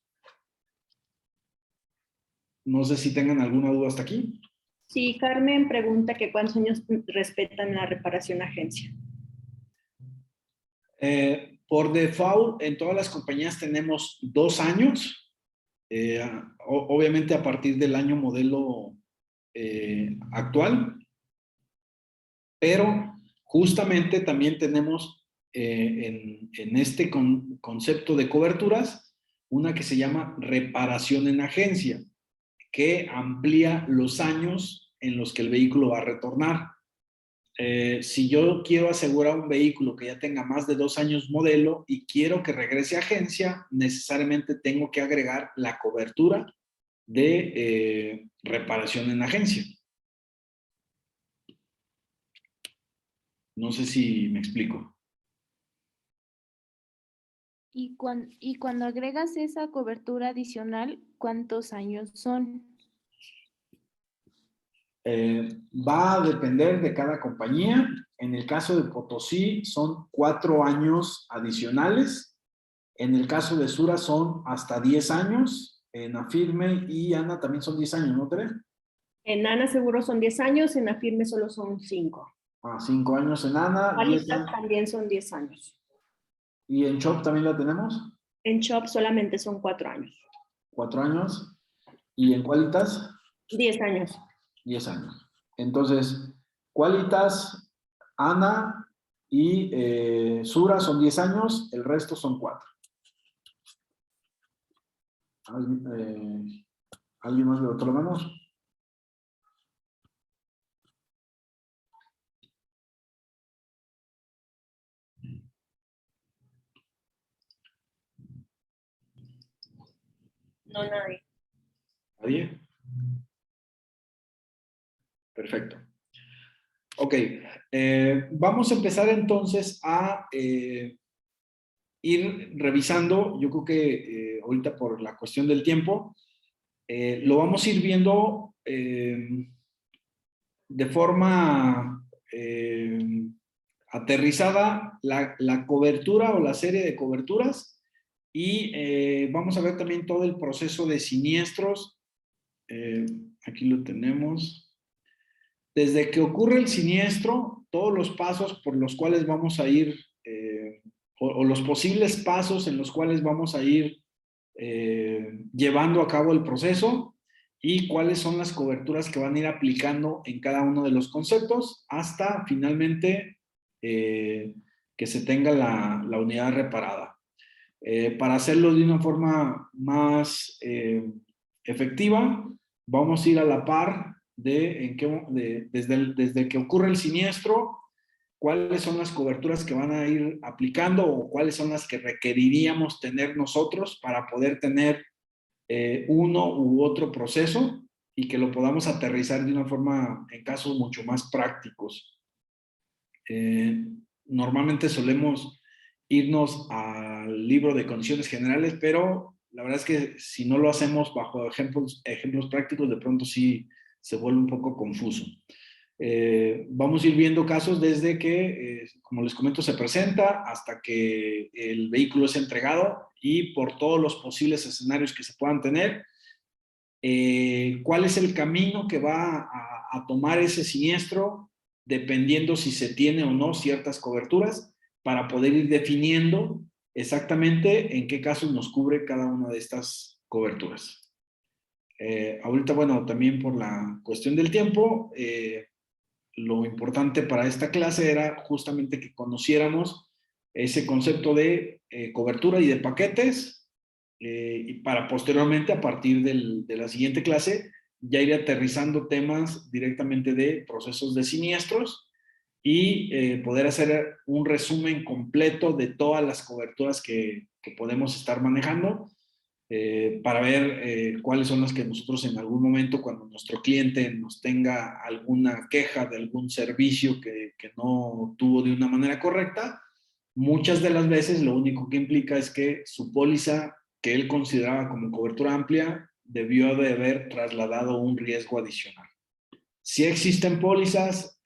No sé si tengan alguna duda hasta aquí. Sí, Carmen pregunta que cuántos años respetan la reparación agencia. Por default, en todas las compañías tenemos 2 años. Obviamente a partir del año modelo actual, pero justamente también tenemos en este concepto de coberturas una que se llama reparación en agencia, que amplía los años en los que el vehículo va a retornar. Si yo quiero asegurar un vehículo que ya tenga más de 2 años modelo y quiero que regrese a agencia, necesariamente tengo que agregar la cobertura de reparación en agencia. No sé si me explico. Y cuando agregas esa cobertura adicional, ¿cuántos años son? Va a depender de cada compañía. En el caso de Potosí son 4 años adicionales. En el caso de Sura son hasta 10 años. En Afirme y Ana también son 10 años, ¿no, Tere? En Ana seguro son 10 años, en Afirme solo son 5. 5 años en Ana, 10 Qualitas años. también son 10 años. ¿Y en Shop también la tenemos? En Shop solamente son 4 años. 4 años. ¿Y en Qualitas? 10 años. 10 años. Entonces, Qualitas, Ana y Sura son 10 años, el resto son 4. ¿Alguien más levantó la mano? No, nadie. ¿Nadie? Perfecto. Ok, vamos a empezar entonces a ir revisando. Yo creo que ahorita por la cuestión del tiempo, lo vamos a ir viendo de forma aterrizada la cobertura o la serie de coberturas y vamos a ver también todo el proceso de siniestros. Aquí lo tenemos. Desde que ocurre el siniestro, todos los pasos por los cuales vamos a ir, o los posibles pasos en los cuales vamos a ir llevando a cabo el proceso y cuáles son las coberturas que van a ir aplicando en cada uno de los conceptos hasta finalmente que se tenga la unidad reparada. Para hacerlo de una forma más efectiva, vamos a ir a la par desde que ocurre el siniestro, cuáles son las coberturas que van a ir aplicando o cuáles son las que requeriríamos tener nosotros para poder tener uno u otro proceso y que lo podamos aterrizar de una forma, en casos mucho más prácticos. Normalmente solemos irnos al libro de condiciones generales, pero la verdad es que si no lo hacemos bajo ejemplos prácticos, de pronto sí se vuelve un poco confuso. Vamos a ir viendo casos desde que, como les comento, se presenta hasta que el vehículo es entregado y por todos los posibles escenarios que se puedan tener, cuál es el camino que va a tomar ese siniestro, dependiendo si se tiene o no ciertas coberturas, para poder ir definiendo exactamente en qué casos nos cubre cada una de estas coberturas. Ahorita, bueno, también por la cuestión del tiempo, lo importante para esta clase era justamente que conociéramos ese concepto de cobertura y de paquetes, y para posteriormente, a partir de la siguiente clase, ya ir aterrizando temas directamente de procesos de siniestros y poder hacer un resumen completo de todas las coberturas que podemos estar manejando para ver cuáles son las que nosotros en algún momento, cuando nuestro cliente nos tenga alguna queja de algún servicio que no tuvo de una manera correcta, muchas de las veces lo único que implica es que su póliza, que él consideraba como cobertura amplia, debió de haber trasladado un riesgo adicional. Sí existen pólizas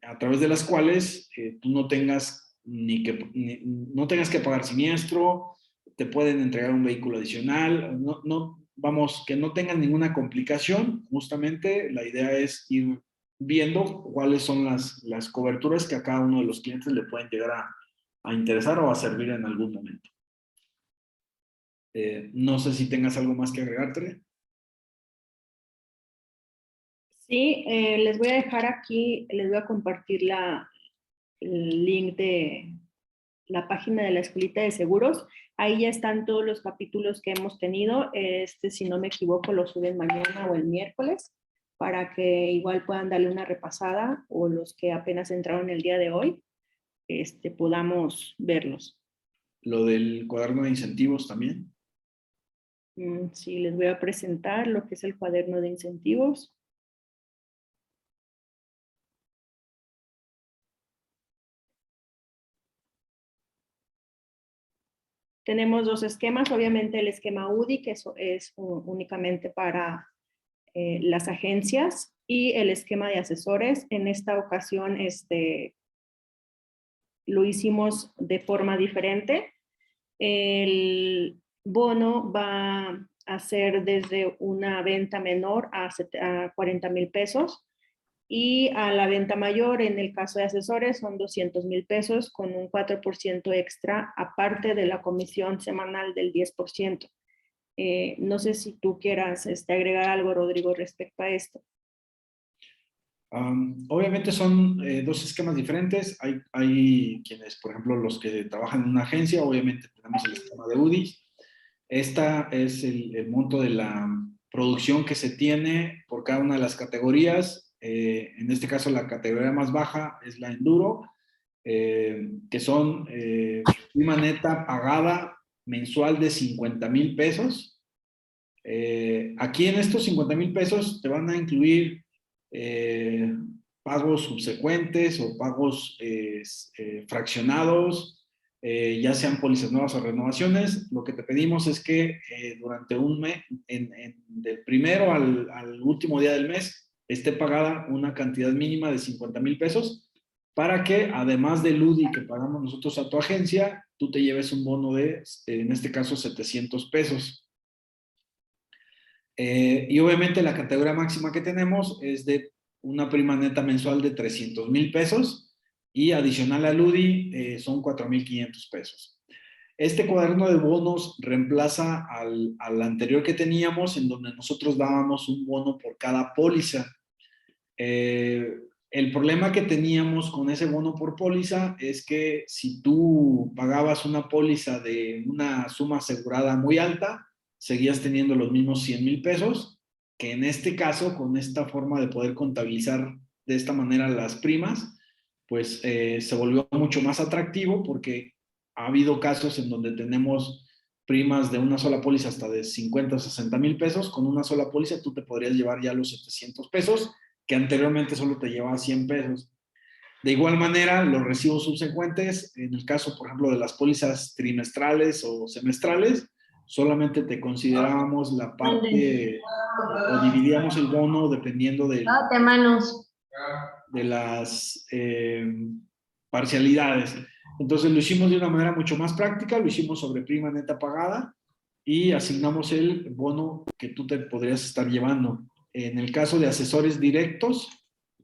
a través de las cuales tú no tengas no tengas que pagar siniestro, te pueden entregar un vehículo adicional, vamos, que no tengan ninguna complicación. Justamente la idea es ir viendo cuáles son las coberturas que a cada uno de los clientes le pueden llegar a interesar o a servir en algún momento. No sé si tengas algo más que agregar, Tere. Sí, les voy a dejar aquí, les voy a compartir el link de la página de la Escuelita de Seguros. Ahí ya están todos los capítulos que hemos tenido. Si no me equivoco, lo suben mañana o el miércoles para que igual puedan darle una repasada, o los que apenas entraron el día de hoy, podamos verlos. Lo del cuaderno de incentivos también. Sí, les voy a presentar lo que es el cuaderno de incentivos. Tenemos dos esquemas, obviamente el esquema UDI, que es únicamente para las agencias, y el esquema de asesores. En esta ocasión lo hicimos de forma diferente. El bono va a ser desde una venta menor a 40,000 pesos. Y a la venta mayor, en el caso de asesores, son 200,000 pesos con un 4% extra, aparte de la comisión semanal del 10%. No sé si tú quieras agregar algo, Rodrigo, respecto a esto. Obviamente son dos esquemas diferentes. Hay quienes, por ejemplo, los que trabajan en una agencia, obviamente tenemos el esquema de UDI. Esta es el monto de la producción que se tiene por cada una de las categorías. En este caso, la categoría más baja es la Enduro, que son prima neta pagada mensual de 50,000 pesos. Aquí en estos 50,000 pesos te van a incluir pagos subsecuentes o pagos fraccionados, ya sean pólizas nuevas o renovaciones. Lo que te pedimos es que durante un mes, del primero al último día del mes, esté pagada una cantidad mínima de 50,000 pesos para que, además del UDI que pagamos nosotros a tu agencia, tú te lleves un bono de, en este caso, 700 pesos. Y obviamente la categoría máxima que tenemos es de una prima neta mensual de 300,000 pesos y adicional al UDI son 4,500 pesos. Este cuaderno de bonos reemplaza al anterior que teníamos, en donde nosotros dábamos un bono por cada póliza. El problema que teníamos con ese bono por póliza es que si tú pagabas una póliza de una suma asegurada muy alta, seguías teniendo los mismos 100,000 pesos, que en este caso, con esta forma de poder contabilizar de esta manera las primas, pues se volvió mucho más atractivo porque ha habido casos en donde tenemos primas de una sola póliza hasta de 50 o 60,000 pesos. Con una sola póliza tú te podrías llevar ya los 700 pesos, que anteriormente solo te llevaba 100 pesos. De igual manera, los recibos subsecuentes, en el caso, por ejemplo, de las pólizas trimestrales o semestrales, solamente te considerábamos la parte o dividíamos el bono dependiendo de las parcialidades. Entonces lo hicimos de una manera mucho más práctica, lo hicimos sobre prima neta pagada y asignamos el bono que tú te podrías estar llevando. En el caso de asesores directos,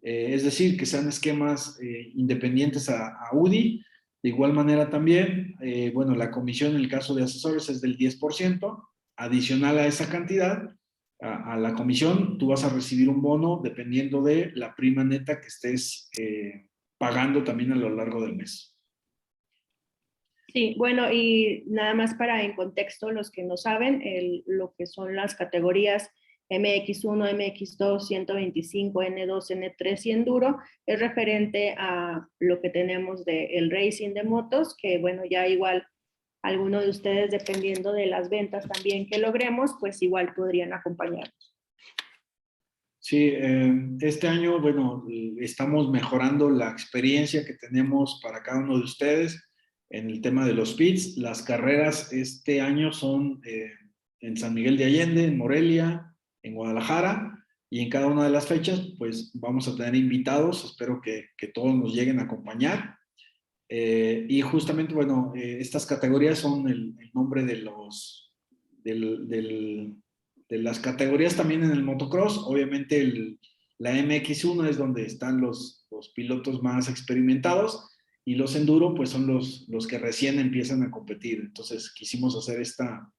es decir, que sean esquemas independientes a UDI, de igual manera también, bueno, la comisión en el caso de asesores es del 10%, adicional a esa cantidad, a la comisión, tú vas a recibir un bono dependiendo de la prima neta que estés pagando también a lo largo del mes. Sí, bueno, y nada más para en contexto, los que no saben, lo que son las categorías MX1, MX2, 125, N2, N3 y Enduro, es referente a lo que tenemos del racing de motos, que bueno, ya igual alguno de ustedes, dependiendo de las ventas también que logremos, pues igual podrían acompañarnos. Sí, este año, bueno, estamos mejorando la experiencia que tenemos para cada uno de ustedes en el tema de los pits. Las carreras este año son en San Miguel de Allende, en Morelia, en Guadalajara, y en cada una de las fechas, pues vamos a tener invitados. Espero que todos nos lleguen a acompañar. Y justamente, bueno, estas categorías son el nombre de de las categorías también en el motocross. Obviamente la MX1 es donde están los pilotos más experimentados, y los enduro pues son los que recién empiezan a competir. Entonces quisimos hacer esta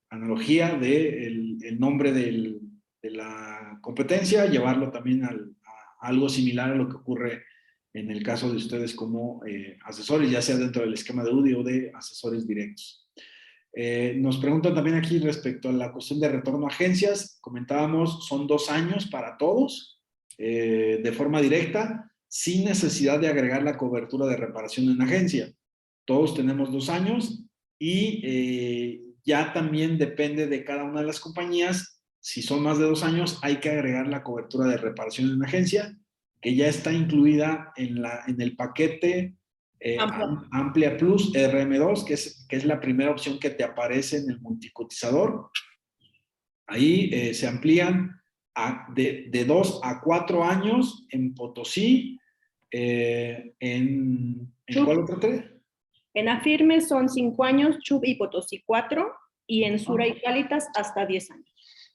analogía de el nombre de la competencia, llevarlo también a algo similar a lo que ocurre en el caso de ustedes como asesores, ya sea dentro del esquema de UDI o de asesores directos. Nos preguntan también aquí respecto a la cuestión de retorno a agencias. Comentábamos, son 2 años para todos, de forma directa, sin necesidad de agregar la cobertura de reparación en agencia. Todos tenemos 2 años y ya también depende de cada una de las compañías. Si son más de 2 años, hay que agregar la cobertura de reparación en agencia, que ya está incluida en el paquete Amplia Plus RM2, que es la primera opción que te aparece en el multicotizador. Ahí se amplían de 2 a 4 años en Potosí, ¿en cuál otra te? En Afirme son 5 años, Chub y Potosí 4, y en Sura y Cálitas hasta 10 años.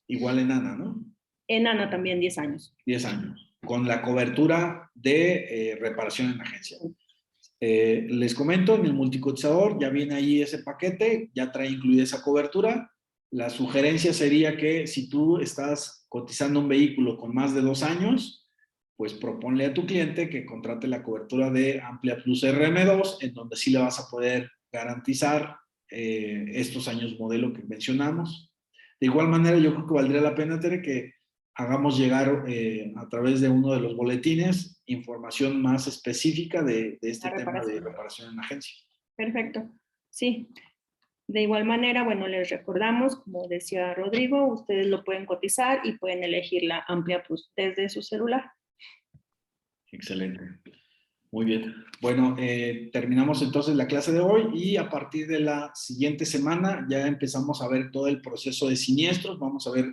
Igual en ANA, ¿no? En ANA también 10 años. 10 años, con la cobertura de reparación en agencia. Les comento, en el multicotizador ya viene ahí ese paquete, ya trae incluida esa cobertura. La sugerencia sería que si tú estás cotizando un vehículo con más de 2 años, pues proponle a tu cliente que contrate la cobertura de Amplia Plus RM2, en donde sí le vas a poder garantizar estos años modelo que mencionamos. De igual manera, yo creo que valdría la pena, Tere, que hagamos llegar a través de uno de los boletines información más específica de este tema de reparación en agencia. Perfecto, sí. De igual manera, bueno, les recordamos, como decía Rodrigo, ustedes lo pueden cotizar y pueden elegir la amplia Plus desde su celular. Excelente. Muy bien. Bueno, terminamos entonces la clase de hoy y a partir de la siguiente semana ya empezamos a ver todo el proceso de siniestros, vamos a ver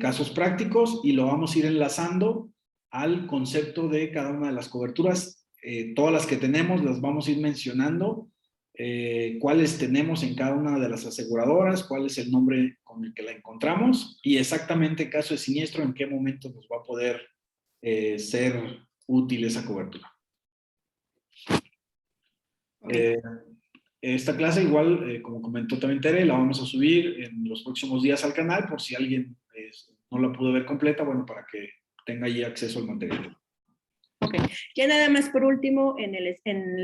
casos prácticos y lo vamos a ir enlazando al concepto de cada una de las coberturas. Todas las que tenemos las vamos a ir mencionando, cuáles tenemos en cada una de las aseguradoras, cuál es el nombre con el que la encontramos y exactamente en caso de siniestro en qué momento nos va a poder ser útil esa cobertura. Esta clase igual, como comentó también Tere, la vamos a subir en los próximos días al canal por si alguien no la pudo ver completa, bueno, para que tenga allí acceso al material. Ok, ya nada más por último, en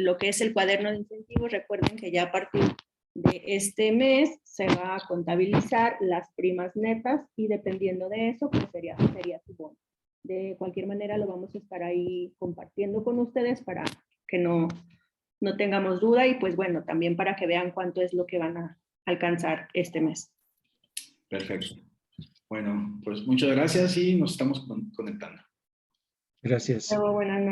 lo que es el cuaderno de incentivos, recuerden que ya a partir de este mes se va a contabilizar las primas netas y dependiendo de eso, pues sería su bono. De cualquier manera lo vamos a estar ahí compartiendo con ustedes para que no tengamos duda y pues bueno, también para que vean cuánto es lo que van a alcanzar este mes. Perfecto. Bueno, pues muchas gracias y nos estamos conectando. Gracias. Buenas noches.